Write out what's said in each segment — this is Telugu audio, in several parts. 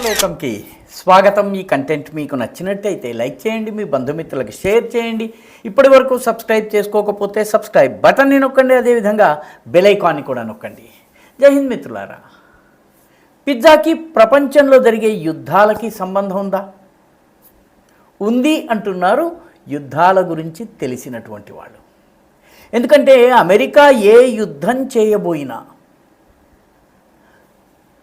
లోకంకి స్వాగతం. ఈ కంటెంట్ మీకు నచ్చినట్టయితే లైక్ చేయండి, మీ బంధుమిత్రులకు షేర్ చేయండి. ఇప్పటి వరకు సబ్స్క్రైబ్ చేసుకోకపోతే సబ్స్క్రైబ్ బటన్ని నొక్కండి, అదేవిధంగా బెల్ ఐకాన్ని కూడా నొక్కండి. జై హింద్ మిత్రులారా. పిజ్జాకి ప్రపంచంలో జరిగే యుద్ధాలకి సంబంధం ఉందా? ఉంది అంటున్నారు యుద్ధాల గురించి తెలిసినటువంటి వాళ్ళు. ఎందుకంటే అమెరికా ఏ యుద్ధం చేయబోయినా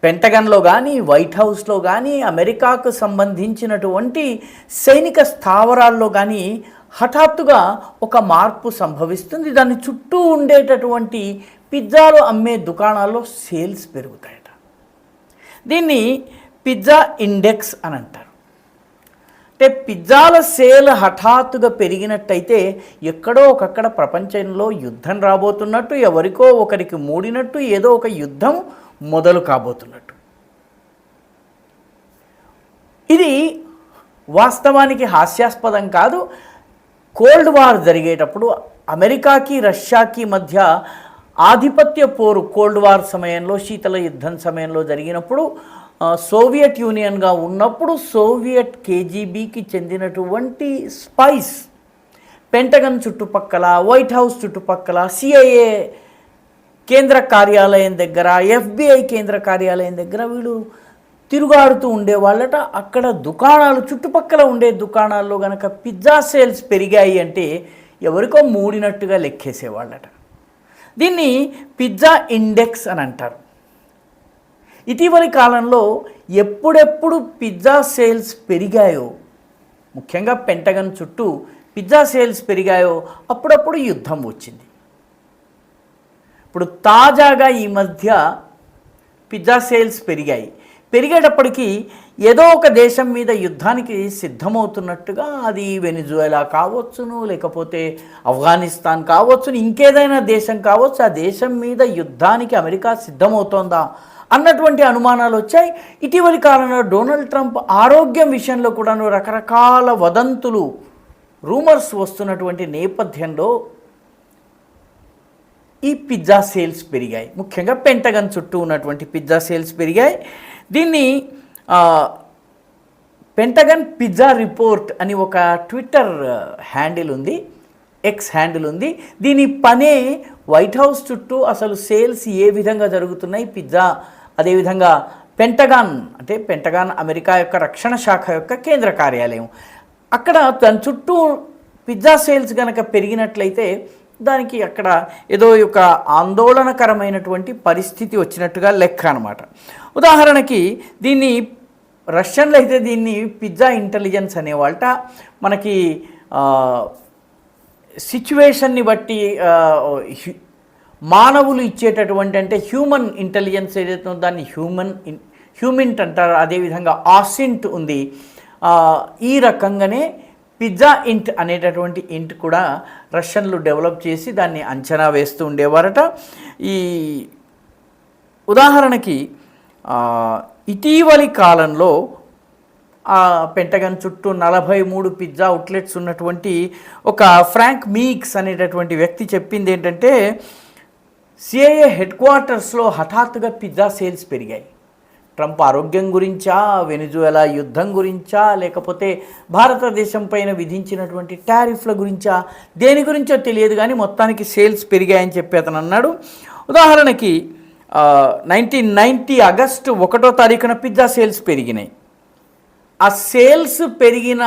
పెంటగన్లో కానీ వైట్ హౌస్లో కానీ అమెరికాకు సంబంధించినటువంటి సైనిక స్థావరాల్లో కానీ హఠాత్తుగా ఒక మార్పు సంభవిస్తుంది. దాని చుట్టూ ఉండేటటువంటి పిజ్జాలు అమ్మే దుకాణాల్లో సేల్స్ పెరుగుతాయట. దీన్ని పిజ్జా ఇండెక్స్ అని అంటారు. అంటే పిజ్జాల సేల్ హఠాత్తుగా పెరిగినట్టయితే ఎక్కడో ఒకక్కడ ప్రపంచంలో యుద్ధం రాబోతున్నట్టు, ఎవరికో ఒకరికి మూడినట్టు, ఏదో ఒక యుద్ధం మొదలు కాబోతున్నట్టు. ఇది వాస్తవానికి హాస్యాస్పదం కాదు. కోల్డ్ వార్ జరిగేటప్పుడు అమెరికాకి రష్యాకి మధ్య ఆధిపత్య పోరు కోల్డ్ వార్ సమయంలో, శీతల యుద్ధం సమయంలో జరిగినప్పుడు, సోవియట్ యూనియన్గా ఉన్నప్పుడు సోవియట్ కేజీబీకి చెందినటువంటి స్పైస్ పెంటగన్ చుట్టుపక్కల, వైట్ హౌస్ చుట్టుపక్కల, సిఐఏ కేంద్ర కార్యాలయం దగ్గర, FBI కేంద్ర కార్యాలయం దగ్గర వీళ్ళు తిరుగాడుతూ ఉండేవాళ్ళట. అక్కడ దుకాణాలు, చుట్టుపక్కల ఉండే దుకాణాల్లో కనుక పిజ్జా సేల్స్ పెరిగాయి అంటే ఎవరికో మూడినట్టుగా లెక్కేసేవాళ్ళట. దీన్ని పిజ్జా ఇండెక్స్ అని అంటారు. ఇటీవలి కాలంలో ఎప్పుడెప్పుడు పిజ్జా సేల్స్ పెరిగాయో, ముఖ్యంగా పెంటగన్ చుట్టూ పిజ్జా సేల్స్ పెరిగాయో అప్పుడప్పుడు యుద్ధం వచ్చింది. ఇప్పుడు తాజాగా ఈ మధ్య పిజ్జా సేల్స్ పెరిగేటప్పటికీ ఏదో ఒక దేశం మీద యుద్ధానికి సిద్ధమవుతున్నట్టుగా, అది వెనిజువేలా కావచ్చును, లేకపోతే ఆఫ్ఘనిస్తాన్ కావచ్చును, ఇంకేదైనా దేశం కావచ్చు, ఆ దేశం మీద యుద్ధానికి అమెరికా సిద్ధమవుతోందా అన్నటువంటి అనుమానాలు వచ్చాయి. ఇటీవలి కాలంలో డొనాల్డ్ ట్రంప్ ఆరోగ్యం విషయంలో కూడా రకరకాల వదంతులు, రూమర్స్ వస్తున్నటువంటి నేపథ్యంలో ఈ పిజ్జా సేల్స్ పెరిగాయి. ముఖ్యంగా పెంటగన్ చుట్టూ ఉన్నటువంటి పిజ్జా సేల్స్ పెరిగాయి. దీన్ని పెంటగన్ పిజ్జా రిపోర్ట్ అని ఒక ట్విట్టర్ హ్యాండిల్ ఉంది, ఎక్స్ హ్యాండిల్ ఉంది. దీని పనే వైట్ హౌస్ చుట్టూ అసలు సేల్స్ ఏ విధంగా జరుగుతున్నాయి, పిజ్జా, అదేవిధంగా పెంటగాన్, అంటే పెంటగాన్ అమెరికా యొక్క రక్షణ శాఖ యొక్క కేంద్ర కార్యాలయం, అక్కడ దాని చుట్టూ పిజ్జా సేల్స్ కనుక పెరిగినట్లయితే దానికి అక్కడ ఏదో ఒక ఆందోళనకరమైనటువంటి పరిస్థితి వచ్చినట్టుగా లెక్క అన్నమాట. ఉదాహరణకి దీన్ని రష్యన్లో అయితే దీన్ని పిజ్జా ఇంటెలిజెన్స్ అనేవాళ్ళట. మనకి సిచ్యువేషన్ని బట్టి మానవులు ఇచ్చేటటువంటి, అంటే హ్యూమన్ ఇంటెలిజెన్స్ ఏదైతే ఉందో దాన్ని హ్యూమింట్ అంటారు. అదేవిధంగా ఆసింట్ ఉంది. ఈ రకంగానే పిజ్జా ఇంట్ అనేటటువంటి ఇంట్ కూడా రష్యన్లు డెవలప్ చేసి దాన్ని అంచనా వేస్తూ ఉండేవారట. ఈ ఉదాహరణకి ఇటీవలి కాలంలో పెంటగన్ చుట్టూ 43 పిజ్జా అవుట్లెట్స్ ఉన్నటువంటి ఒక ఫ్రాంక్ మీక్స్ అనేటటువంటి వ్యక్తి చెప్పింది ఏంటంటే, CIA హెడ్ క్వార్టర్స్లో హఠాత్తుగా పిజ్జా సేల్స్ పెరిగాయి. ట్రంప్ ఆరోగ్యం గురించా, వెనిజువేలా యుద్ధం గురించా, లేకపోతే భారతదేశం పైన విధించినటువంటి టారిఫ్ల గురించా, దేని గురించో తెలియదు కానీ మొత్తానికి సేల్స్ పెరిగాయని చెప్పి అతను అన్నాడు. ఉదాహరణకి 1990 ఆగస్టు 1వ తారీఖున పిజ్జా సేల్స్ పెరిగినాయి. ఆ సేల్స్ పెరిగిన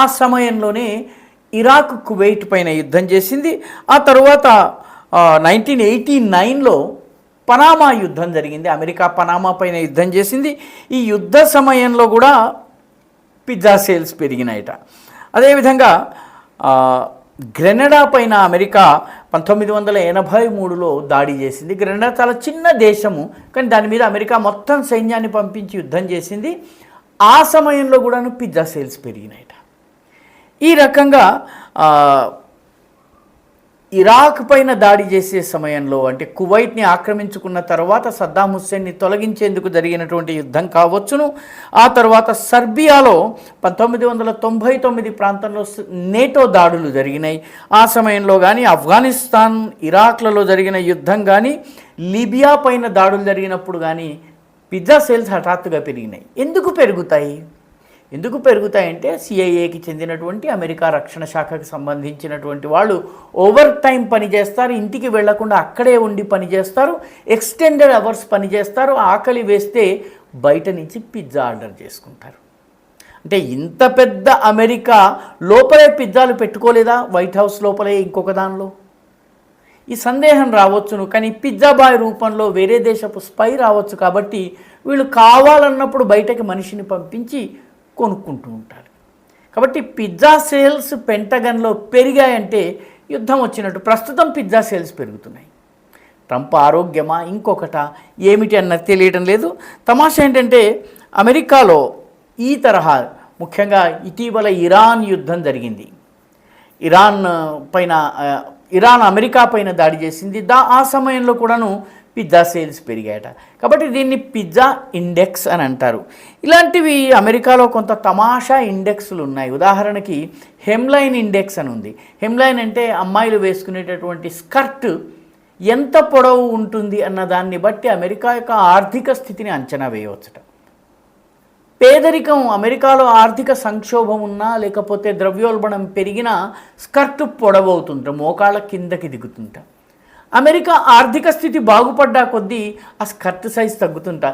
ఆ సమయంలోనే ఇరాక్ కువైట్ పైన యుద్ధం చేసింది. ఆ తర్వాత 1989లో పనామా యుద్ధం జరిగింది. అమెరికా పనామా పైన యుద్ధం చేసింది. ఈ యుద్ధ సమయంలో కూడా పిజ్జా సేల్స్ పెరిగినాయట. అదేవిధంగా గ్రెనడా పైన అమెరికా 1983లో దాడి చేసింది. గ్రెనడా చాలా చిన్న దేశము, కానీ దాని మీద అమెరికా మొత్తం సైన్యాన్ని పంపించి యుద్ధం చేసింది. ఆ సమయంలో కూడా పిజ్జా సేల్స్ పెరిగినాయట. ఈ రకంగా ఇరాక్ పైన దాడి చేసే సమయంలో, అంటే కువైట్ని ఆక్రమించుకున్న తర్వాత సద్దాం హుస్సేన్ని తొలగించేందుకు జరిగినటువంటి యుద్ధం కావచ్చును. ఆ తర్వాత సర్బియాలో 1999 ప్రాంతంలో నేటో దాడులు జరిగినాయి. ఆ సమయంలో కానీ ఆఫ్ఘనిస్తాన్, ఇరాక్లలో జరిగిన యుద్ధం కానీ, లిబియా పైన దాడులు జరిగినప్పుడు కానీ పిజ్జా సేల్స్ హఠాత్తుగా పెరిగినాయి. ఎందుకు పెరుగుతాయంటే సిఐఏకి చెందినటువంటి అమెరికా రక్షణ శాఖకు సంబంధించినటువంటి వాళ్ళు ఓవర్ టైం పనిచేస్తారు, ఇంటికి వెళ్లకుండా అక్కడే ఉండి పనిచేస్తారు, ఎక్స్టెండెడ్ అవర్స్ పనిచేస్తారు, ఆకలి వేస్తే బయట నుంచి పిజ్జా ఆర్డర్ చేసుకుంటారు. అంటే ఇంత పెద్ద అమెరికా లోపలే పిజ్జాలు పెట్టుకోలేదా? వైట్ హౌస్ లోపలే ఇంకొక దానిలో ఈ సందేహం రావచ్చును. కానీ పిజ్జా బాయ్ రూపంలో వేరే దేశపు స్పై రావచ్చు. కాబట్టి వీళ్ళు కావాలన్నప్పుడు బయటకి మనిషిని పంపించి కొనుక్కుంటూ ఉంటారు. కాబట్టి పిజ్జా సేల్స్ పెంటగన్లో పెరిగాయంటే యుద్ధం వచ్చినట్టు. ప్రస్తుతం పిజ్జా సేల్స్ పెరుగుతున్నాయి. ట్రంప్ ఆరోగ్యమా ఇంకొకట ఏమిటి అన్నది తెలియడం లేదు. తమాషా ఏంటంటే అమెరికాలో ఈ తరహా ముఖ్యంగా ఇటీవల ఇరాన్ యుద్ధం జరిగింది. ఇరాన్ అమెరికా పైన దాడి చేసింది. ఆ సమయంలో కూడాను పిజ్జా సేల్స్ పెరిగాయట. కాబట్టి దీన్ని పిజ్జా ఇండెక్స్ అని అంటారు. ఇలాంటివి అమెరికాలో కొంత తమాషా ఇండెక్స్లు ఉన్నాయి. ఉదాహరణకి హెమ్లైన్ ఇండెక్స్ అని ఉంది. హెమ్లైన్ అంటే అమ్మాయిలు వేసుకునేటటువంటి స్కర్ట్ ఎంత పొడవు ఉంటుంది అన్న దాన్ని బట్టి అమెరికా యొక్క ఆర్థిక స్థితిని అంచనా వేయవచ్చుట. పేదరికం, అమెరికాలో ఆర్థిక సంక్షోభం ఉన్నా లేకపోతే ద్రవ్యోల్బణం పెరిగినా స్కర్ట్ పొడవవుతుంట, మోకాళ్ళ కిందకి దిగుతుంట. అమెరికా ఆర్థిక స్థితి బాగుపడ్డా కొద్దీ ఆ స్కర్ట్ సైజ్ తగ్గుతుంట.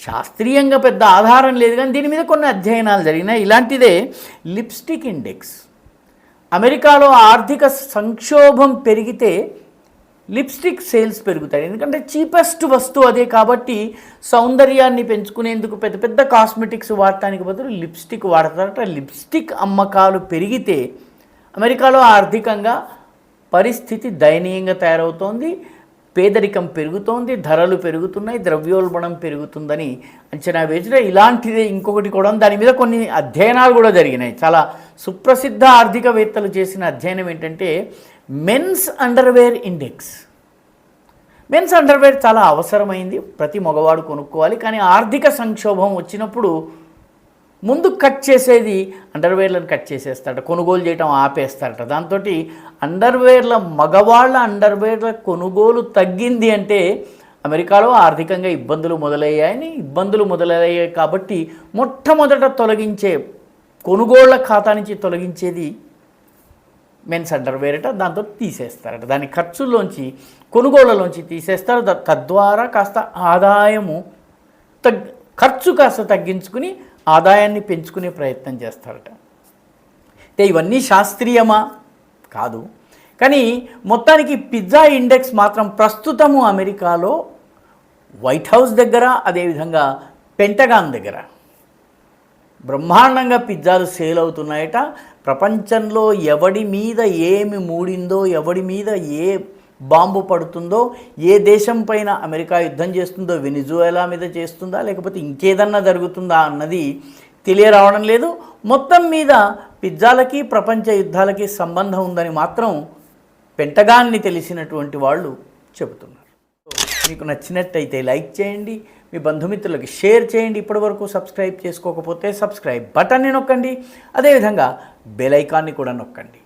శాస్త్రీయంగా పెద్ద ఆధారం లేదు, కానీ దీని మీద కొన్ని అధ్యయనాలు జరిగినాయి. ఇలాంటిదే లిప్స్టిక్ ఇండెక్స్. అమెరికాలో ఆర్థిక సంక్షోభం పెరిగితే లిప్స్టిక్ సేల్స్ పెరుగుతాయి. ఎందుకంటే చీపెస్ట్ వస్తువు అదే. కాబట్టి సౌందర్యాన్ని పెంచుకునేందుకు పెద్ద పెద్ద కాస్మెటిక్స్ వాడటానికి బదులు లిప్స్టిక్ వాడతారట. లిప్స్టిక్ అమ్మకాలు పెరిగితే అమెరికాలో ఆర్థికంగా పరిస్థితి దయనీయంగా తయారవుతోంది, పేదరికం పెరుగుతోంది, ధరలు పెరుగుతున్నాయి, ద్రవ్యోల్బణం పెరుగుతుందని అంచనా వేసిన. ఇలాంటిదే ఇంకొకటి కూడా దాని మీద కొన్ని అధ్యయనాలు కూడా జరిగినాయి. చాలా సుప్రసిద్ధ ఆర్థికవేత్తలు చేసిన అధ్యయనం ఏంటంటే men's underwear index. Men's underwear చాలా అవసరమైంది, ప్రతి మగవాడు కొనుక్కోవాలి. కానీ ఆర్థిక సంక్షోభం వచ్చినప్పుడు ముందు కట్ చేసేది అండర్వేర్లను కట్ చేసేస్తారట, కొనుగోలు చేయటం ఆపేస్తారట. దాంతో మగవాళ్ళ అండర్వేర్ల కొనుగోలు తగ్గింది అంటే అమెరికాలో ఆర్థికంగా ఇబ్బందులు మొదలయ్యాయి. కాబట్టి మొట్టమొదట తొలగించే కొనుగోళ్ల ఖాతా నుంచి తొలగించేది మెన్స్ అండర్వేర్ అట. దాంతో తీసేస్తారట, దాని ఖర్చుల్లోంచి కొనుగోళ్లలోంచి తీసేస్తారు. తద్వారా కాస్త ఆదాయము ఖర్చు కాస్త తగ్గించుకుని ఆదాయాన్ని పెంచుకునే ప్రయత్నం చేస్తారట. అంటే ఇవన్నీ శాస్త్రీయమా? కాదు. కానీ మొత్తానికి పిజ్జా ఇండెక్స్ మాత్రం ప్రస్తుతము అమెరికాలో వైట్ హౌస్ దగ్గర, అదేవిధంగా పెంటగాన్ దగ్గర బ్రహ్మాండంగా పిజ్జాలు సేల్ అవుతున్నాయట. ప్రపంచంలో ఎవడి మీద ఏమి మూడిందో, ఎవడి మీద ఏ బాంబు పడుతుందో, ఏ దేశం పైన అమెరికా యుద్ధం చేస్తుందో, వెనిజువేలా మీద చేస్తుందా లేకపోతే ఇంకేదన్నా జరుగుతుందా అన్నది తెలియరావడం లేదు. మొత్తం మీద పిజ్జాలకి ప్రపంచ యుద్ధాలకి సంబంధం ఉందని మాత్రం పెంటగాన్ని తెలిసినటువంటి వాళ్ళు చెబుతున్నారు. మీకు నచ్చినట్టయితే లైక్ చేయండి, మీ బంధుమిత్రులకి షేర్ చేయండి. ఇప్పటివరకు సబ్స్క్రైబ్ చేసుకోకపోతే సబ్స్క్రైబ్ బటన్ని నొక్కండి, అదేవిధంగా బెల్ ఐకాన్ని కూడా నొక్కండి.